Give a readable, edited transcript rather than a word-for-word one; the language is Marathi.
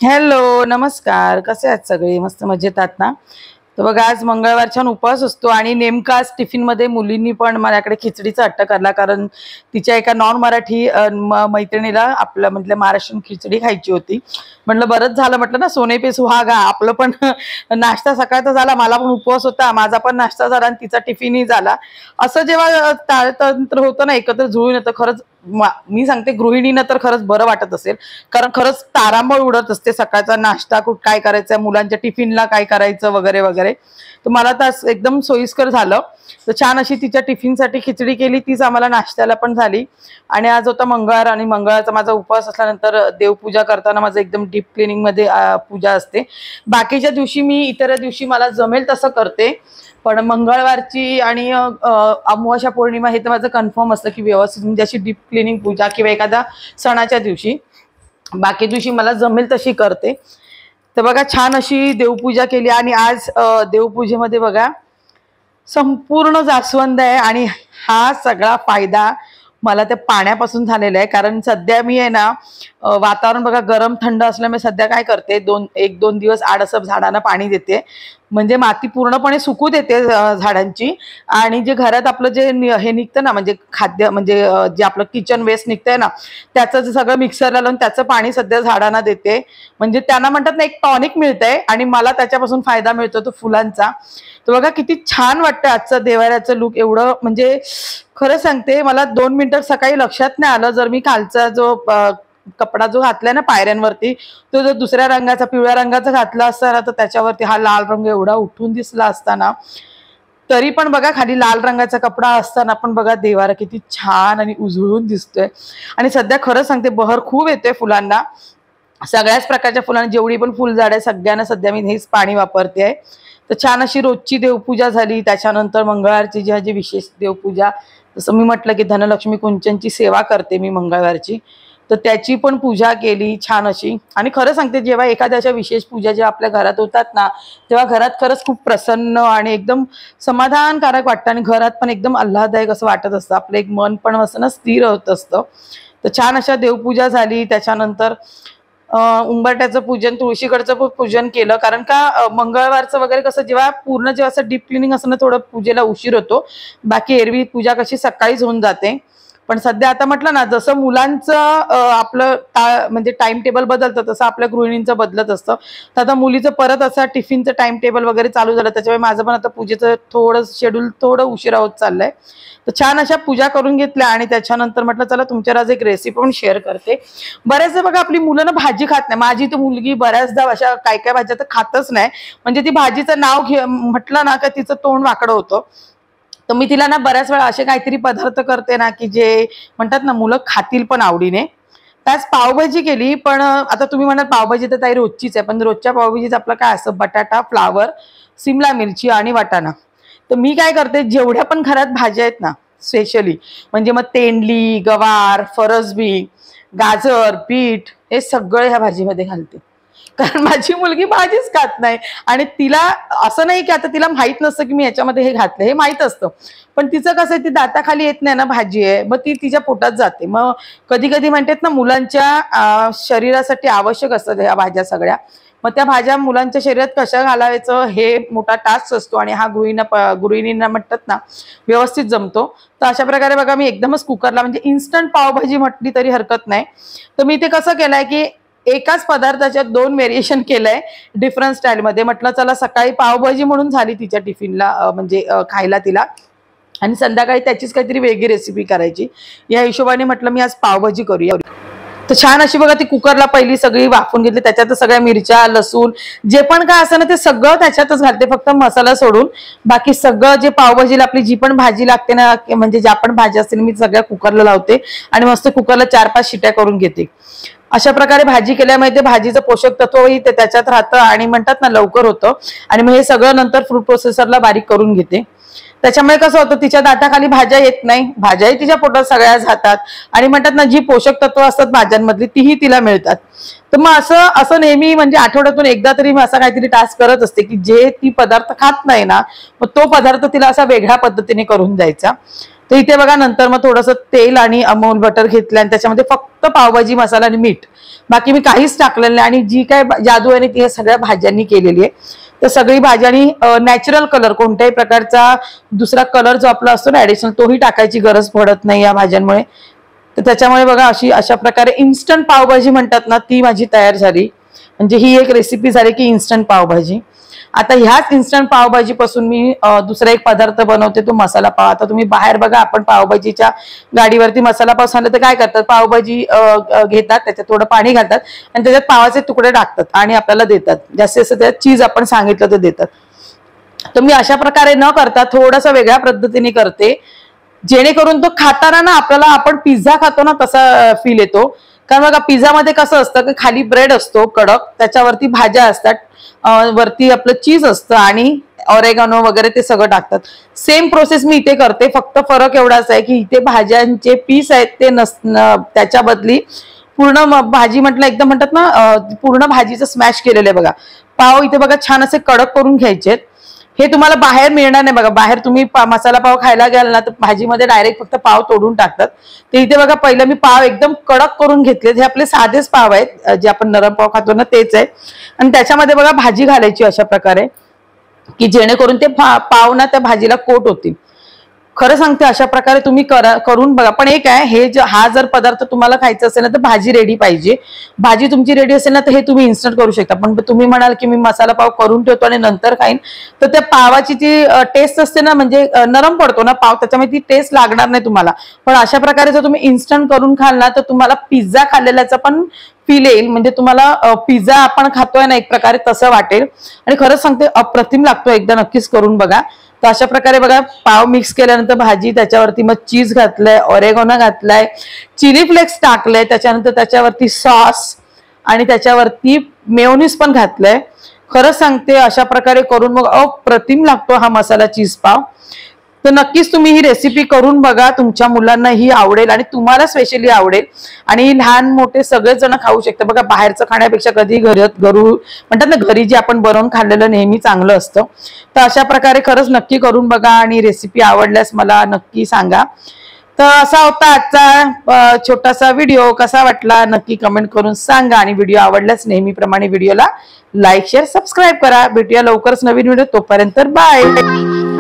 हॅलो, नमस्कार. कसे आहात सगळे? मस्त मजेत आहात ना? तर बघा, आज मंगळवार छान उपवास असतो आणि नेमका आज टिफिनमध्ये मुलींनी पण माझ्याकडे खिचडीचा हट्ट करला, कारण तिच्या एका नॉन मराठी मैत्रिणीला आपलं म्हटलं महाराष्ट्रीयन खिचडी खायची होती. म्हटलं बरंच झालं, म्हटलं ना सोने पे सुहागा, आपलं पण नाश्ता सकाळचा झाला, मला पण उपवास होता, माझा पण नाश्ता झाला आणि तिचा टिफिनही झाला. असं जेव्हा ताळतंत्र होतं ना, एकत्र जुळून येतं, खरंच मी सांगते गृहिणींना तर खरंच बरं वाटत असेल, कारण खरंच तारांबळ उडत असते. सकाळचा नाश्ता काय करायचा, मुलांच्या टिफिनला काय करायचं वगैरे वगैरे. तर मला तर एकदम सोयीस्कर झालं. तर छान अशी तिच्या टिफिनसाठी खिचडी केली, तीच आम्हाला नाश्त्याला पण झाली. आणि आज होता मंगळवार आणि मंगळवारचा माझा उपवास असल्यानंतर देवपूजा करताना माझं एकदम डीप क्लिनिंग मध्ये पूजा असते. बाकीच्या दिवशी मी इतर दिवशी मला जमेल तसं करते, पण मंगळवारची आणि अमावास्या पौर्णिमा हे तर माझं कन्फर्म असतं की व्यवस्थित, म्हणजे अशी डीप क्लिनिंग पूजा किंवा एखाद्या सणाच्या दिवशी. बाकी दिवशी मला जमेल तशी करते. तर बघा, छान अशी देवपूजा केली आणि आज देवपूजेमध्ये बघा संपूर्ण जास्वंद आहे आणि हा सगळा फायदा मला त्या पाण्यापासून झालेला आहे. कारण सध्या मी आहे ना, वातावरण बघा गरम थंड असल्यामुळे सध्या काय करते, एक दोन दिवस आड असं झाडांना पाणी देते, म्हणजे माती पूर्णपणे सुकू देते झाडांची. आणि जे घरात आपलं जे हे निघतं ना, म्हणजे खाद्य, म्हणजे जे आपलं किचन वेस्ट निघतंय ना, त्याचं जे सगळं मिक्सरला लावून त्याचं पाणी सध्या झाडांना देते. म्हणजे त्यांना म्हणतात ना, एक टॉनिक मिळतंय आणि मला त्याच्यापासून फायदा मिळतो तो फुलांचा. तर बघा किती छान वाटतं आजचं देवाऱ्याचं लुक. एवढं म्हणजे खरं सांगते, मला 2 मिनिटं सकाळी लक्षात नाही आलं, जर मी खालचा जो कपडा जो घातलाय ना पायऱ्यांवरती, तो जर दुसऱ्या रंगाचा, पिवळ्या रंगाचा घातला असता ना, तर त्याच्यावरती हा लाल रंग एवढा उठून दिसला असताना. तरी पण बघा, खाली लाल रंगाचा कपडा असताना पण बघा देवारा किती छान आणि उजळून दिसतोय. आणि सध्या खरं सांगते, बहर खूप येतोय फुलांना, सगळ्याच प्रकारच्या फुलांना, जेवढी पण फुलझाड आहे सगळ्यांना सध्या मी हेच पाणी वापरते आहे. तर छान अशी रोजची देवपूजा झाली. त्याच्यानंतर मंगळवारची जी विशेष देवपूजा, जसं मी म्हटलं की धनलक्ष्मी कुंचनची सेवा करते मी मंगळवारची, तर त्याची पण पूजा केली छान अशी. आणि खरं सांगते, जेव्हा एखाद्या अशा विशेष पूजा जेव्हा आपल्या घरात होतात ना, तेव्हा घरात खरंच खूप प्रसन्न आणि एकदम समाधानकारक वाटतं आणि घरात पण एकदम आल्हाददायक असं वाटत असतं. आपलं एक मन पण असं ना स्थिर होत असतं. तर छान अशा देवपूजा झाली. त्याच्यानंतर उंबरट्याचं पूजन, तुळशीकडचं पूजन केलं, कारण का मंगळवारचं वगैरे कसं जेव्हा असं डीप क्लिनिंग असं ना, थोडं पूजेला उशीर होतो. बाकी एरवी पूजा कशी सकाळीच होऊन जाते. पण सध्या आता म्हटलं ना, जसं मुलांचं आपलं म्हणजे टाइम टेबल बदलतं, तसं आपल्या गृहिणींचं बदलत असतं. तर आता मुलीचं परत असं टिफिनचं टाइम टेबल वगैरे चालू झालं, त्याच्यामुळे माझं पण आता पूजेचं थोडं शेड्यूल थोडं उशिरा होत चाललंय. तर छान अशा पूजा करून घेतल्या आणि त्याच्यानंतर म्हटलं चला तुमच्यावर आज एक रेसिपी पण शेअर करते. बऱ्याचदा बघा आपली मुलं ना भाजी खात नाही. माझी तर मुलगी बऱ्याचदा अशा काय काय भाज्या तर खातच नाही, म्हणजे ती भाजीचं नाव म्हटलं ना का तिचं तोंड वाकडं होतं. तर मी तिला ना बऱ्याच वेळा असे काहीतरी पदार्थ करते ना, की जे म्हणतात ना मुलं खातील पण आवडीने. त्याच पावभाजी केली. पण आता तुम्ही म्हणाल पावभाजी तर ताई रोजचीच आहे, पण रोजच्या पावभाजीच आपलं काय असतं, बटाटा, फ्लावर, सिमला मिरची आणि वाटाणा. तर मी काय करते, जेवढ्या पण घरात भाज्या आहेत ना स्पेशली, म्हणजे मग तेंडली, गवार, फरसबी, गाजर, बीट, हे सगळं ह्या भाजीमध्ये घालते. कारण माझी मुलगी भाजीच खात नाही. आणि तिला असं नाही की आता तिला माहित नसतं की मी याच्यामध्ये हे घातलं, हे माहित असतं, पण तिचं कसं आहे, ती दाताखाली येत नाही ना भाजी आहे, मग ती तिच्या पोटात जाते. मग कधी कधी म्हणतात ना, मुलांच्या शरीरासाठी आवश्यक असतात ह्या भाज्या सगळ्या. मग त्या भाज्या मुलांच्या शरीरात कशा घालावायचं हे मोठा टास्क असतो आणि हा गृहिणींना म्हणतात ना व्यवस्थित जमतो. तर अशा प्रकारे बघा, मी एकदमच कुकरला, म्हणजे इन्स्टंट पावभाजी म्हटली तरी हरकत नाही. तर मी ते कसं केलंय की एकाच पदार्थाच्या 2 व्हेरिएशन केलंय डिफरंट स्टाईलमध्ये. म्हटलं चला सकाळी पावभाजी म्हणून झाली तिच्या टिफिनला, म्हणजे खायला तिला, आणि संध्याकाळी त्याचीच काहीतरी वेगळी रेसिपी करायची. या हिशोबाने म्हटलं मी आज पावभाजी करूया. तर छान अशी बघा ती कुकरला पहिली सगळी वाफून घेतली. त्याच्यातच सगळ्या मिरच्या, लसूण, जे पण काय असं ना ते सगळं त्याच्यातच घालते, फक्त मसाला सोडून. बाकी सगळं जे पावभाजीला आपली जी पण भाजी लागते ना, म्हणजे ज्या पण भाज्या असतील, मी सगळ्या कुकरला लावते आणि मस्त कुकरला 4-5 शिट्या करून घेते. अशा प्रकारे भाजी केल्यामुळे ते भाजीचं पोषक तत्वही ते त्याच्यात राहतं आणि म्हणतात ना लवकर होतं. आणि मग हे सगळं नंतर फूड प्रोसेसरला बारीक करून घेते. त्याच्यामुळे कसं होतं, तिच्या दाताखाली भाज्या येत नाही, भाज्याही तिच्या पोटात सगळ्या जातात आणि म्हणतात ना जी पोषक तत्व असतात भाज्यांमधली तीही तिला मिळतात. तर मग असं नेहमी, म्हणजे आठवड्यातून एकदा तरी मी असा काहीतरी टास्क करत असते की जे ती पदार्थ खात नाही ना, मग तो पदार्थ तिला असा वेगळ्या पद्धतीने करून द्यायचा. तर इथे बघा नंतर मग थोडंसं तेल आणि अमूल बटर घेतलं आणि त्याच्यामध्ये फक्त पावभाजी मसाला आणि मीठ, बाकी मी काहीच टाकलेलं नाही. आणि जी काय जादू आहे ती सगळ्या भाज्यांनी केलेली आहे. तर सगळी भाजी आणि नॅचरल कलर, कोणत्याही प्रकारचा दुसरा कलर जो आपला असतो ना ऍडिशनल, तोही टाकायची गरज पडत नाही या भाज्यांमुळे. तर त्याच्यामुळे बघा अशा प्रकारे इन्स्टंट पावभाजी म्हणतात ना, ती माझी तयार झाली. म्हणजे ही एक रेसिपी झाली की इन्स्टंट पावभाजी. आता ह्याच इन्स्टंट पावभाजी पासून मी दुसरा एक पदार्थ बनवते, तो मसाला पाव. आता तुम्ही बाहेर बघा, आपण पावभाजीच्या गाडीवरती मसाला पाव सांगलं तर काय करतात, पावभाजी घेतात, त्याच्यात थोडं पाणी घालतात आणि त्याच्यात पावाचे तुकडे टाकतात आणि आपल्याला देतात. जास्तीत जास्त त्यात चीज आपण सांगितलं तर देतात. तर मी अशा प्रकारे न करता थोडंसं वेगळ्या पद्धतीने करते, जेणेकरून तो खाताना ना आपल्याला, आपण पिझ्झा खातो ना तसा फील येतो. कारण बघा पिझ्झामध्ये कसं असतं की खाली ब्रेड असतो कडक, त्याच्यावरती भाज्या असतात, वरती आपलं चीज असतं आणि ऑरेगानो वगैरे ते सगळं टाकतात. सेम प्रोसेस मी इथे करते, फक्त फरक एवढाच आहे की इथे भाज्यांचे पीस आहेत ते त्याच्या बदली पूर्ण भाजी म्हटलं एकदम म्हणतात ना, पूर्ण भाजीचं स्मॅश केलेलं आहे बघा. पाव इथे बघा छान असे कडक करून घ्यायचे. हे तुम्हाला बाहेर मिळणार नाही बघा. बाहेर तुम्ही मसाला पाव खायला गेला ना तर भाजीमध्ये डायरेक्ट फक्त पाव तोडून टाकतात. ते इथे बघा पहिलं मी पाव एकदम कडक करून घेतले. हे आपले साधेच पाव आहेत, जे आपण नरम पाव खातो ना तेच आहे. आणि त्याच्यामध्ये बघा भाजी घालायची अशा प्रकारे की जेणेकरून ते पाव ना त्या भाजीला कोट होतील. खरं सांगते अशा प्रकारे तुम्ही करून बघा. पण एक आहे, हा जर पदार्थ तुम्हाला खायचा असेल ना तर भाजी रेडी पाहिजे. भाजी तुमची रेडी असेल ना तर हे तुम्ही इन्स्टंट करू शकता. पण तुम्ही म्हणाल की मी मसाला पाव करून ठेवतो आणि नंतर खाईन, तर त्या पावाची जी टेस्ट असते ना, म्हणजे नरम पडतो ना पाव, त्याच्यामुळे ती टेस्ट लागणार नाही तुम्हाला. पण अशा प्रकारे जर तुम्ही इन्स्टंट करून खाल ना तर तुम्हाला पिझ्झा खाल्लेल्याचा पण फील येईल. म्हणजे तुम्हाला पिझ्झा आपण खातोय ना एक प्रकारे तसं वाटेल. आणि खरंच सांगते अप्रतिम लागतो, एकदा नक्कीच करून बघा. तर अशा प्रकारे बघा पाव मिक्स केल्यानंतर भाजी, त्याच्यावरती मग चीज घातलंय, ऑरेगोनो घातलाय, चिली फ्लेक्स टाकलंय, त्याच्यानंतर त्याच्यावरती सॉस आणि त्याच्यावरती मेयोनीज पण घातलंय. खरंच सांगते अशा प्रकारे करून मग अप्रतिम लागतो हा मसाला चीज पाव. तर नक्कीच तुम्ही ही रेसिपी करून बघा, तुमच्या मुलांनाही आवडेल आणि तुम्हाला स्पेशली आवडेल. आणि लहान मोठे सगळेच जण खाऊ शकतात बघा. बाहेरचं खाण्यापेक्षा कधी म्हणतात ना, घरी जे आपण बनवून खाल्लेलं नेहमी चांगलं असतं. तर अशा प्रकारे खरंच नक्की करून बघा आणि रेसिपी आवडल्यास मला नक्की सांगा. तर असा होता आजचा छोटासा व्हिडिओ. कसा वाटला नक्की कमेंट करून सांगा. आणि व्हिडिओ आवडल्यास नेहमीप्रमाणे व्हिडिओला लाईक, शेअर, सबस्क्राईब करा. भेटूया लवकरच नवीन व्हिडिओ. तोपर्यंत बाय.